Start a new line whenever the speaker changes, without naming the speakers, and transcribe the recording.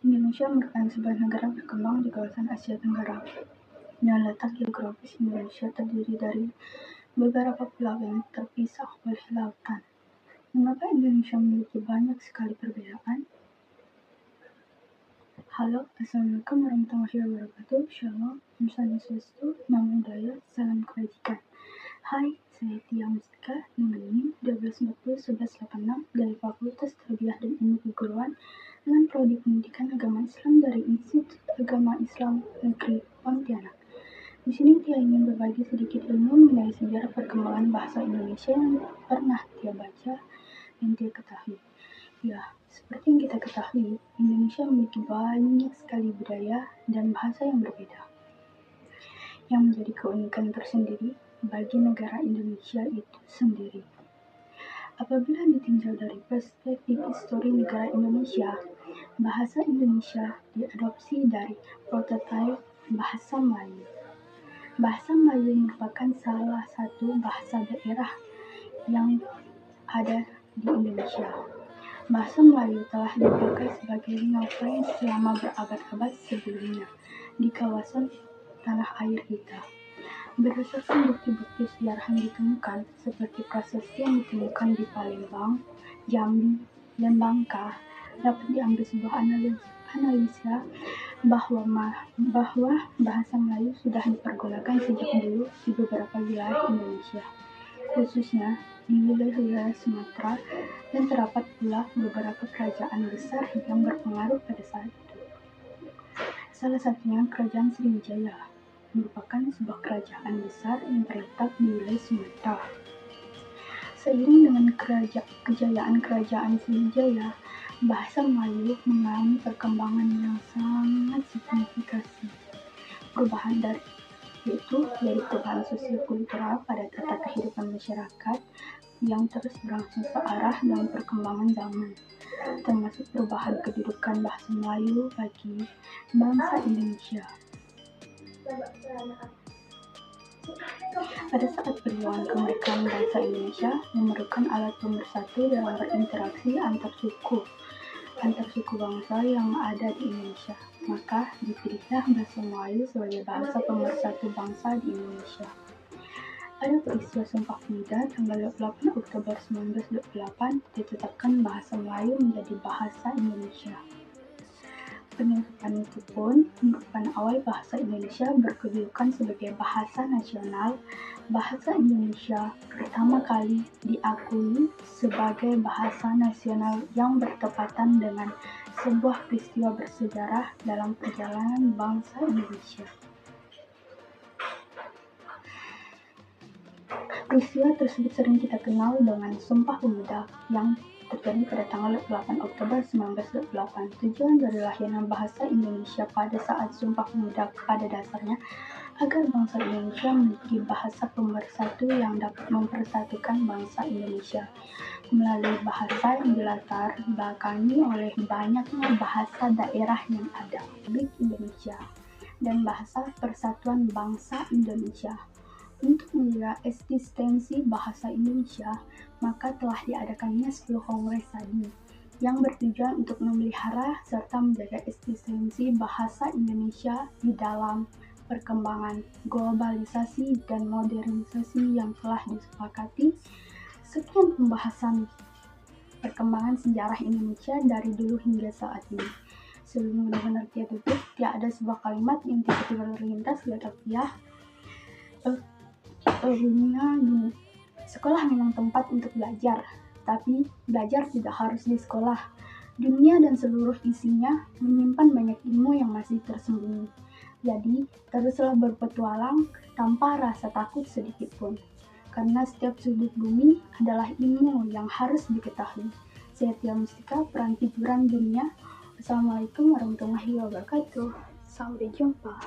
Indonesia merupakan sebuah negara berkembang di kawasan Asia Tenggara. Dan letak geografis Indonesia terdiri dari beberapa pulau yang terpisah oleh lautan. Mengapa Indonesia memiliki banyak sekali perbedaan? Halo, Assalamualaikum warahmatullahi wabarakatuh. Shalom, Om Swastiastu, Namo Buddhaya, Salam Kebajikan. Hai, saya Tia Mustika, nomor NIM 1240-1186 dari Fakultas Tarbiyah dan Ilmu Keguruan dengan Prodi Pendidikan Agama Islam dari Institut Agama Islam Negeri Pontianak. Di sini Tia ingin berbagi sedikit ilmu mengenai sejarah perkembangan bahasa Indonesia yang pernah Tia baca dan Tia ketahui. Ya, seperti yang kita ketahui, Indonesia memiliki banyak sekali budaya dan bahasa yang berbeda, yang menjadi keunikan tersendiri bagi negara Indonesia itu sendiri. Apabila ditinjau dari perspektif histori negara Indonesia, bahasa Indonesia diadopsi dari prototipe bahasa Melayu. Bahasa Melayu merupakan salah satu bahasa daerah yang ada di Indonesia. Bahasa Melayu telah dipakai sebagai novel selama berabad-abad sebelumnya di kawasan tanah air kita. Berdasarkan bukti-bukti sejarah yang ditemukan, seperti prasasti yang ditemukan di Palembang, Jambi, dan Bangka, dapat diambil sebuah analisa bahwa bahasa Melayu sudah dipergunakan sejak dulu di beberapa wilayah Indonesia, khususnya di wilayah Sumatera, dan terdapat pula beberapa kerajaan besar yang berpengaruh pada saat itu. Salah satunya Kerajaan Sriwijaya merupakan sebuah kerajaan besar yang terletak di wilayah Sumatera. Seiring dengan kejayaan Kerajaan Sriwijaya, bahasa Melayu mengalami perkembangan yang sangat signifikan. Perubahan yaitu perubahan sosio-kultural pada tata kehidupan masyarakat yang terus berangsur searah dengan perkembangan zaman, termasuk perubahan kedudukan bahasa Melayu bagi bangsa Indonesia. Pada saat perjuangan kemerdekaan bangsa Indonesia memerlukan alat pemersatu dalam berinteraksi antar suku bangsa yang ada di Indonesia, maka dipilihlah bahasa Melayu sebagai bahasa pemersatu bangsa di Indonesia. Pada peristiwa Sumpah Pemuda tanggal 28 Oktober 1928 ditetapkan bahasa Melayu menjadi bahasa Indonesia. Penetapan itu pun merupakan awal bahasa Indonesia berkedudukan sebagai bahasa nasional. Bahasa Indonesia pertama kali diakui sebagai bahasa nasional yang bertepatan dengan sebuah peristiwa bersejarah dalam perjalanan bangsa Indonesia. Peristiwa tersebut sering kita kenal dengan Sumpah Pemuda yang terjadi pada tanggal 8 Oktober 1928. Tujuan dari lahirnya bahasa Indonesia pada saat Sumpah Pemuda pada dasarnya agar bangsa Indonesia memiliki bahasa pemersatu yang dapat mempersatukan bangsa Indonesia melalui bahasa yang dilatar belakangi oleh banyaknya bahasa daerah yang ada di Republik Indonesia dan bahasa Persatuan Bangsa Indonesia. Untuk menjaga eksistensi bahasa Indonesia, maka telah diadakannya 10 kongres tadi yang bertujuan untuk memelihara serta menjaga eksistensi bahasa Indonesia di dalam perkembangan globalisasi dan modernisasi yang telah disepakati. Sekian pembahasan perkembangan sejarah Indonesia dari dulu hingga saat ini. Sebelum benar-benar Tia tutup, ada sebuah kalimat yang tiba-tiba terlintas di otak Tia. Gini, sekolah memang tempat untuk belajar, tapi belajar tidak harus di sekolah. Dunia dan seluruh isinya menyimpan banyak ilmu yang masih tersembunyi. Jadi, teruslah berpetualang tanpa rasa takut sedikit pun. Karena setiap sudut bumi adalah ilmu yang harus diketahui. Saya Tia Mustika, peran hiburan dunia. Assalamualaikum warahmatullahi wabarakatuh. Sampai jumpa.